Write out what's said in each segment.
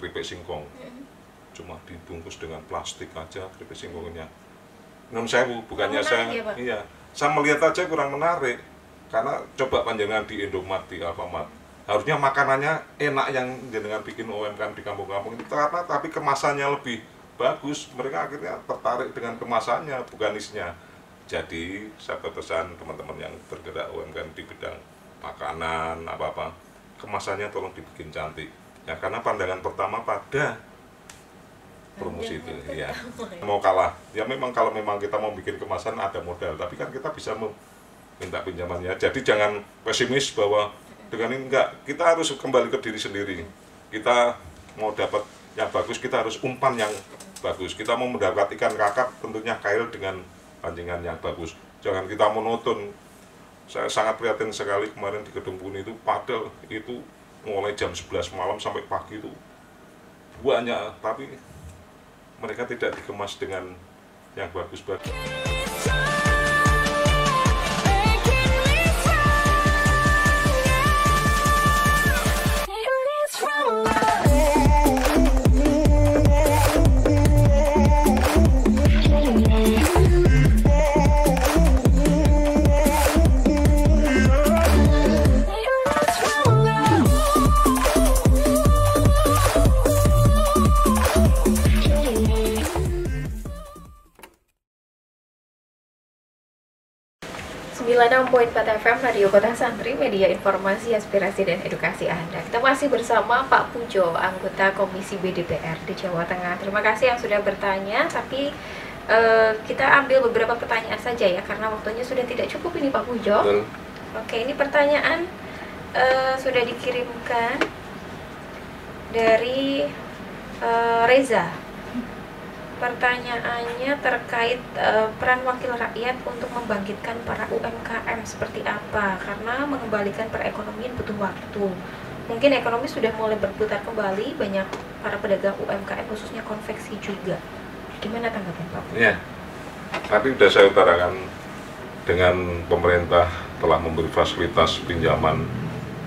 keripik singkong, cuma dibungkus dengan plastik aja keripik singkongnya. Non sewu, bukannya saya, iya, saya melihat aja kurang menarik. Karena coba panjenengan di Indomaret, di Alfamart, harusnya makanannya enak yang jenengan bikin UMKM di kampung-kampung itu, karena tapi kemasannya lebih bagus. Mereka akhirnya tertarik dengan kemasannya, bukan isinya. Jadi saya pesan teman-teman yang bergerak UMKM di bidang makanan apa-apa, kemasannya tolong dibikin cantik. Ya karena pandangan pertama pada promosi itu, ya. Mau kalah, ya memang kalau memang kita mau bikin kemasan ada modal, tapi kan kita bisa minta pinjamannya. Jadi jangan pesimis bahwa dengan ini enggak, kita harus kembali ke diri sendiri. Kita mau dapat yang bagus, kita harus umpan yang bagus. Kita mau mendapat ikan kakap, tentunya kail dengan pancingan yang bagus. Jangan kita monoton. Saya sangat prihatin sekali kemarin di Gedung Buni itu, padahal itu mulai jam 11 malam sampai pagi itu banyak, tapi mereka tidak dikemas dengan yang bagus-bagus. FM Radio Kota Santri, media informasi, aspirasi, dan edukasi Anda. Kita masih bersama Pak Pujo, anggota Komisi B DPRD Jawa Tengah. Terima kasih yang sudah bertanya, tapi kita ambil beberapa pertanyaan saja ya, karena waktunya sudah tidak cukup ini Pak Pujo. Oke, ini pertanyaan sudah dikirimkan dari Reza. Pertanyaannya terkait peran wakil rakyat untuk membangkitkan para UMKM seperti apa, karena mengembalikan perekonomian butuh waktu. Mungkin ekonomi sudah mulai berputar kembali, banyak para pedagang UMKM khususnya konveksi juga. Gimana tanggapan Pak? Ya, tadi sudah saya utarakan, dengan pemerintah telah memberi fasilitas pinjaman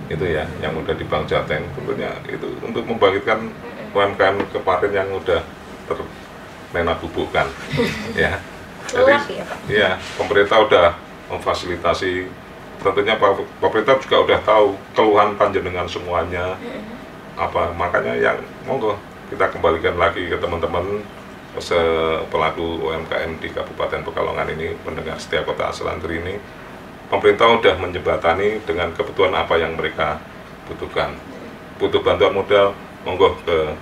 itu ya, yang udah di Bank Jateng, tentunya itu untuk membangkitkan UMKM kemarin yang udah terlena bubukkan, ya. Jadi, ya, pemerintah udah memfasilitasi. Tentunya pemerintah juga udah tahu keluhan panjenengan semuanya, apa makanya yang monggo kita kembalikan lagi ke teman-teman pelaku UMKM di Kabupaten Pekalongan ini, pendengar setia Kota Santri ini. Pemerintah udah menjembatani dengan kebutuhan apa yang mereka butuhkan. Butuh bantuan modal, monggo ke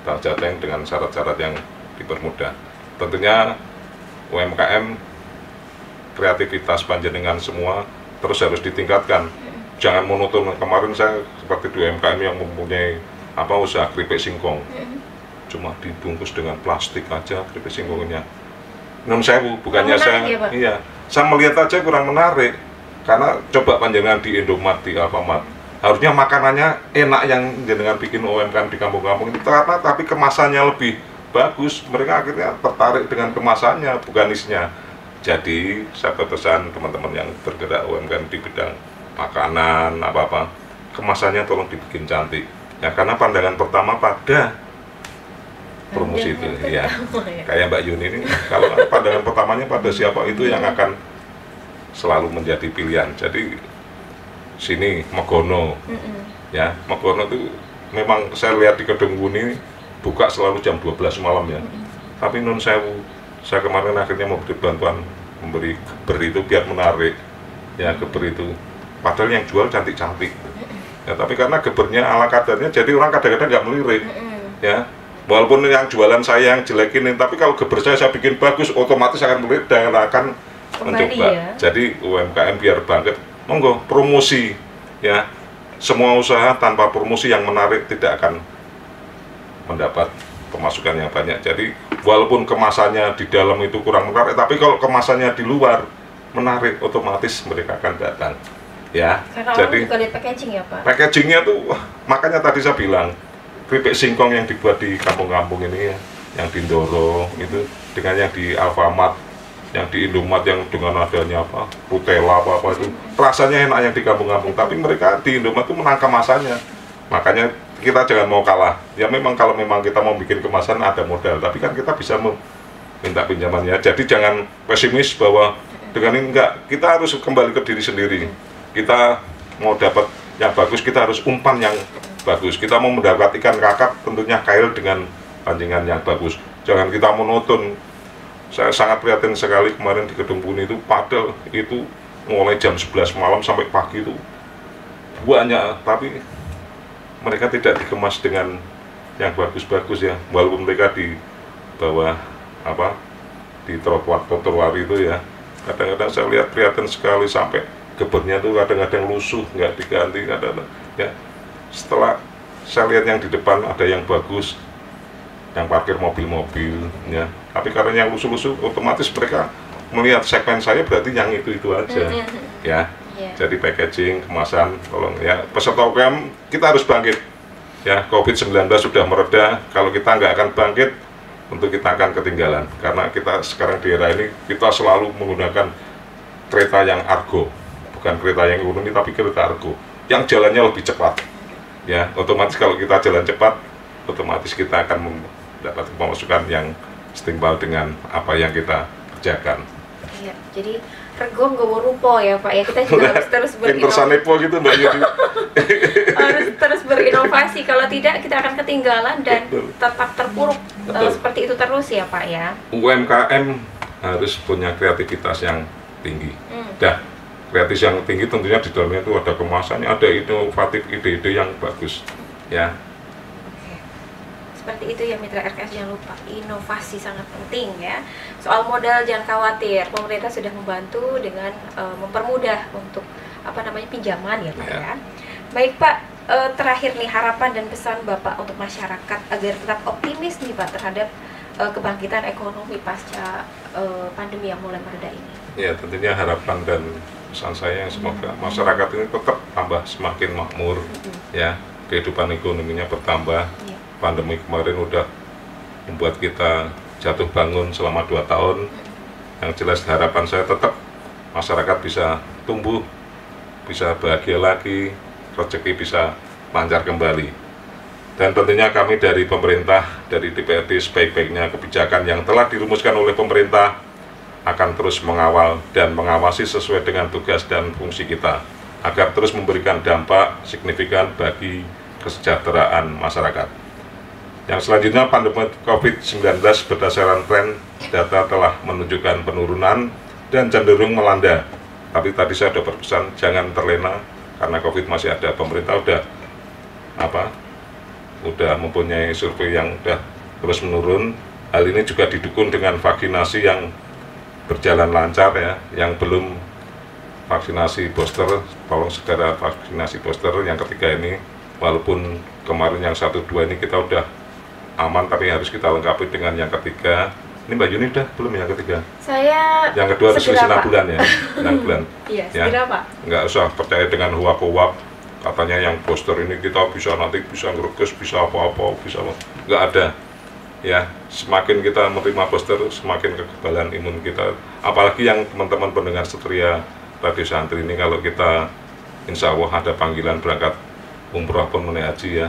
Bank Jateng dengan syarat-syarat yang dipermudah. Tentunya UMKM, kreativitas panjenengan semua terus harus ditingkatkan. Jangan monoton. Kemarin saya seperti di UMKM yang mempunyai usaha keripik singkong, cuma dibungkus dengan plastik aja keripik singkongnya. Non sewu, bukannya saya, iya, saya melihat aja kurang menarik. Karena coba panjenengan di Indomaret, di Alfamart, harusnya makanannya enak yang jenengan bikin UMKM di kampung-kampung itu, karena tapi kemasannya lebih bagus. Mereka akhirnya tertarik dengan kemasannya, bukan isinya. Jadi saya pesan teman-teman yang bergerak UMKM di bidang makanan apa-apa, kemasannya tolong dibikin cantik. Ya karena pandangan pertama pada promosi itu, ya. Kayak Mbak Yuni ini, kalau pandangan pertamanya pada siapa itu yang akan selalu menjadi pilihan. Jadi sini Megono, ya Megono itu memang saya lihat di Gedung Buni buka selalu jam 12 malam ya. Tapi non sewu, saya kemarin akhirnya memberi bantuan, memberi geber itu biar menarik, ya geber itu. Padahal yang jual cantik-cantik, ya tapi karena gebernya ala kadarnya, jadi orang kadang-kadang nggak melirik, ya. Walaupun yang jualan saya yang jelekin, tapi kalau geber saya bikin bagus, otomatis akan melirik dan akan mencoba. Ya? Jadi UMKM biar bangkit, monggo promosi, ya. Semua usaha tanpa promosi yang menarik tidak akan mendapat pemasukan yang banyak. Jadi walaupun kemasannya di dalam itu kurang menarik, tapi kalau kemasannya di luar menarik, otomatis mereka akan datang. Ya. Karena jadi juga lihat packaging ya Pak. Packagingnya tuh, makanya tadi saya bilang keripik singkong yang dibuat di kampung-kampung ini ya, yang di Ndoro itu dengan yang di Alfamart, yang di Indomaret yang dengan adanya Rutella apa itu rasanya enak yang di kampung-kampung, tapi mereka di Indomaret itu menangkap masanya. Makanya kita jangan mau kalah. Ya memang kalau memang kita mau bikin kemasan ada modal, tapi kan kita bisa minta pinjamannya. Jadi jangan pesimis bahwa dengan ini enggak, kita harus kembali ke diri sendiri. Kita mau dapat yang bagus, kita harus umpan yang bagus. Kita mau mendapat ikan kakap, tentunya kail dengan pancingan yang bagus. Jangan kita monoton. Saya sangat prihatin sekali kemarin di Kedung Puni itu, padahal itu mulai jam 11 malam sampai pagi itu banyak, tapi mereka tidak dikemas dengan yang bagus-bagus ya, walaupun mereka di bawah di trotoar itu ya. Kadang-kadang saya lihat prihatin sekali, sampai gebetnya tuh kadang-kadang lusuh, nggak diganti kadang-kadang ya. Setelah saya lihat yang di depan ada yang bagus, yang parkir mobil-mobil ya, tapi karena yang lusuh-lusuh, otomatis mereka melihat segmen saya berarti yang itu aja ya. Jadi packaging, kemasan, tolong ya, peserta UKM kita harus bangkit ya. COVID-19 sudah mereda, kalau kita nggak akan bangkit, tentu kita akan ketinggalan. Karena kita sekarang di era ini, kita selalu menggunakan kereta yang argo, bukan kereta yang ekonomi, tapi kereta argo yang jalannya lebih cepat ya. Otomatis kalau kita jalan cepat, otomatis kita akan mendapat pemasukan yang setimpal dengan apa yang kita kerjakan. Iya, jadi rego nggawa rupa ya Pak ya, kita juga harus terus berinovasi gitu Mbak Yudi. harus terus berinovasi, kalau tidak kita akan ketinggalan dan tetap terpuruk seperti itu terus ya Pak ya. UMKM harus punya kreativitas yang tinggi. Kreativitas yang tinggi tentunya di dalamnya itu ada kemasannya, ada inovatif, ide-ide yang bagus ya. Seperti itu ya mitra RKS, jangan lupa inovasi sangat penting ya. Soal modal jangan khawatir, pemerintah sudah membantu dengan mempermudah untuk pinjaman ya Pak ya. Baik Pak, terakhir nih harapan dan pesan Bapak untuk masyarakat agar tetap optimis nih Pak terhadap kebangkitan ekonomi pasca pandemi yang mulai mereda ini. Ya, tentunya harapan dan pesan saya semoga masyarakat ini tetap tambah semakin makmur ya, kehidupan ekonominya bertambah. Pandemi kemarin udah membuat kita jatuh bangun selama 2 tahun. Yang jelas harapan saya tetap masyarakat bisa tumbuh, bisa bahagia lagi, rezeki bisa lancar kembali. Dan tentunya kami dari pemerintah, dari DPRD, sebaik-baiknya kebijakan yang telah dirumuskan oleh pemerintah akan terus mengawal dan mengawasi sesuai dengan tugas dan fungsi kita, agar terus memberikan dampak signifikan bagi kesejahteraan masyarakat. Yang selanjutnya, pandemi COVID-19 berdasarkan tren data telah menunjukkan penurunan dan cenderung melanda. Tapi tadi saya sudah berpesan jangan terlena karena COVID masih ada. Pemerintah udah mempunyai survei yang udah terus menurun. Hal ini juga didukung dengan vaksinasi yang berjalan lancar ya. Yang belum vaksinasi booster, tolong segera vaksinasi booster yang ketiga ini. Walaupun kemarin yang 1-2 ini kita udah aman, tapi harus kita lengkapi dengan yang ketiga. Ini Mbak Yuni udah belum yang ketiga? Saya yang kedua harus selisih 6 bulan ya. 6 bulan. Iya, segera Pak. Nggak usah percaya dengan hoak-hoak katanya yang booster ini kita bisa nanti bisa ngerekes, bisa apa-apa, bisa apa. Nggak ada ya. Semakin kita menerima booster, semakin kekebalan imun kita. Apalagi yang teman-teman pendengar setia Radio Santri ini, kalau kita insya Allah ada panggilan berangkat umroh pun menaik haji ya,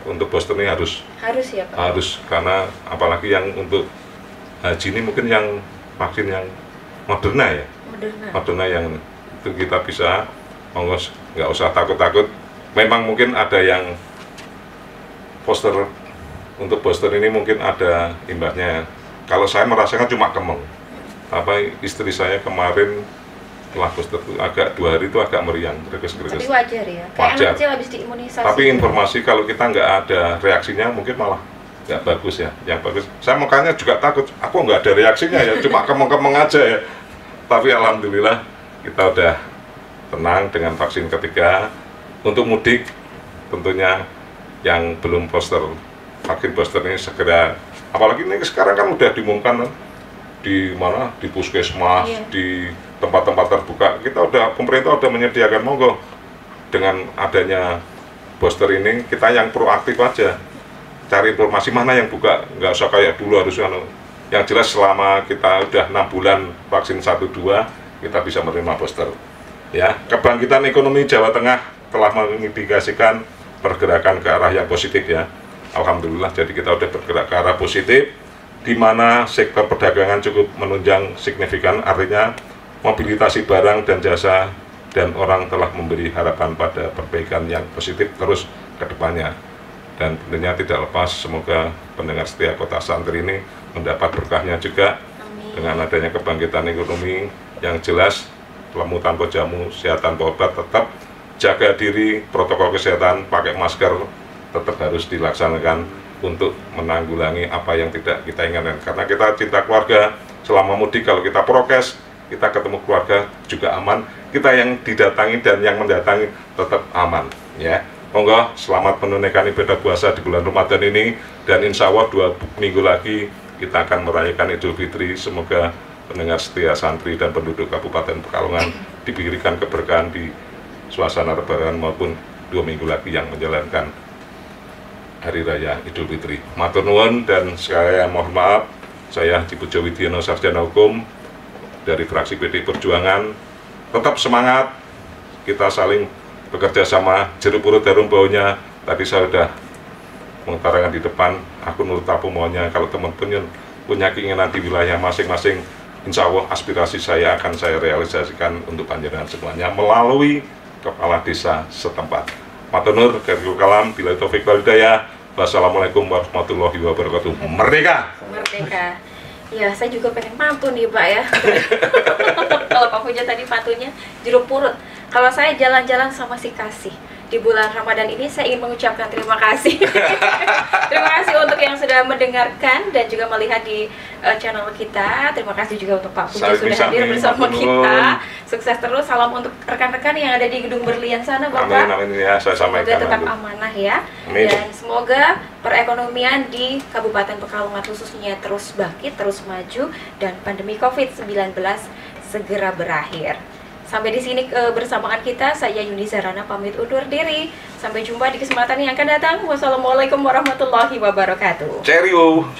untuk booster ini harus ya Pak? Harus, karena apalagi yang untuk haji ini mungkin yang vaksin yang Moderna ya, Moderna yang itu kita bisa nggak usah takut-takut. Memang mungkin ada yang booster, untuk booster ini mungkin ada imbasnya. Kalau saya merasakan cuma kemeng, istri saya kemarin setelah booster itu agak 2 hari itu agak meriang, greges-greges. Tapi wajar ya, kayak anak kecil habis diimunisasi. Tapi informasi kalau kita nggak ada reaksinya mungkin malah nggak bagus ya. Yang bagus, saya makanya juga takut, aku nggak ada reaksinya ya, cuma kemeng-kemeng aja ya. Tapi alhamdulillah kita udah tenang dengan vaksin ketiga. Untuk mudik tentunya yang belum vaksin booster ini segera, apalagi ini sekarang kan udah diumumkan di mana, di puskesmas, di tempat-tempat terbuka, pemerintah udah menyediakan. Monggo dengan adanya booster ini kita yang proaktif aja, cari informasi mana yang buka, nggak usah kayak dulu harus yang jelas selama kita udah 6 bulan vaksin 1-2 kita bisa menerima booster ya. Kebangkitan ekonomi Jawa Tengah telah mengindikasikan pergerakan ke arah yang positif ya. Alhamdulillah, jadi kita udah bergerak ke arah positif, di mana sektor perdagangan cukup menunjang signifikan, artinya mobilitasi barang dan jasa dan orang telah memberi harapan pada perbaikan yang positif terus ke depannya. Dan tentunya tidak lepas, semoga pendengar setia Kota Santri ini mendapat berkahnya juga. Amin. Dengan adanya kebangkitan ekonomi yang jelas, lemu tanpa jamu, sehat tanpa obat, tetap jaga diri, protokol kesehatan, pakai masker, tetap harus dilaksanakan untuk menanggulangi apa yang tidak kita inginkan. Karena kita cinta keluarga, selama mudik kalau kita prokes, kita ketemu keluarga juga aman, kita yang didatangi dan yang mendatangi tetap aman ya. Monggo selamat menunaikan ibadah puasa di bulan Ramadan ini, dan insya Allah 2 minggu lagi kita akan merayakan Idul Fitri. Semoga pendengar setia Santri dan penduduk Kabupaten Pekalongan diberikan keberkahan di suasana Lebaran maupun 2 minggu lagi yang menjalankan Hari Raya Idul Fitri. Matur nuwun, dan saya mohon maaf, saya Haji Pujo Widyono, Sarjana Hukum dari fraksi PD Perjuangan. Tetap semangat, kita saling bekerja sama, jeruk purut harum baunya. Tadi saya sudah mengutarakan di depan, aku nurut apa maunya. Kalau teman-teman punya keinginan di wilayah masing-masing, insya Allah aspirasi saya akan saya realisasikan untuk panjenengan semuanya melalui kepala desa setempat. Matur nuwun, khairul kalam, bila taufik wal hidayah. Wassalamualaikum warahmatullahi wabarakatuh. Merdeka! Merdeka. Ya, saya juga pengen pantun nih Pak ya. Kalau Pak Pujo tadi pantunnya jeruk purut. Kalau saya jalan-jalan sama si Kasih di bulan Ramadan ini, saya ingin mengucapkan terima kasih. Terima kasih untuk yang sudah mendengarkan dan juga melihat di channel kita. Terima kasih juga untuk Pak Pujo sudah hadir bersama kita. Sukses terus. Salam untuk rekan-rekan yang ada di Gedung Berlian sana, Bapak. Amin, amin ya, saya sampaikan. Semoga tetap amanah ya. Amin. Dan semoga perekonomian di Kabupaten Pekalongan khususnya terus bangkit, terus maju, dan pandemi COVID-19 segera berakhir. Sampai di sini kebersamaan kita. Saya Yuni Zarana pamit undur diri. Sampai jumpa di kesempatan yang akan datang. Wassalamualaikum warahmatullahi wabarakatuh. Cheerio.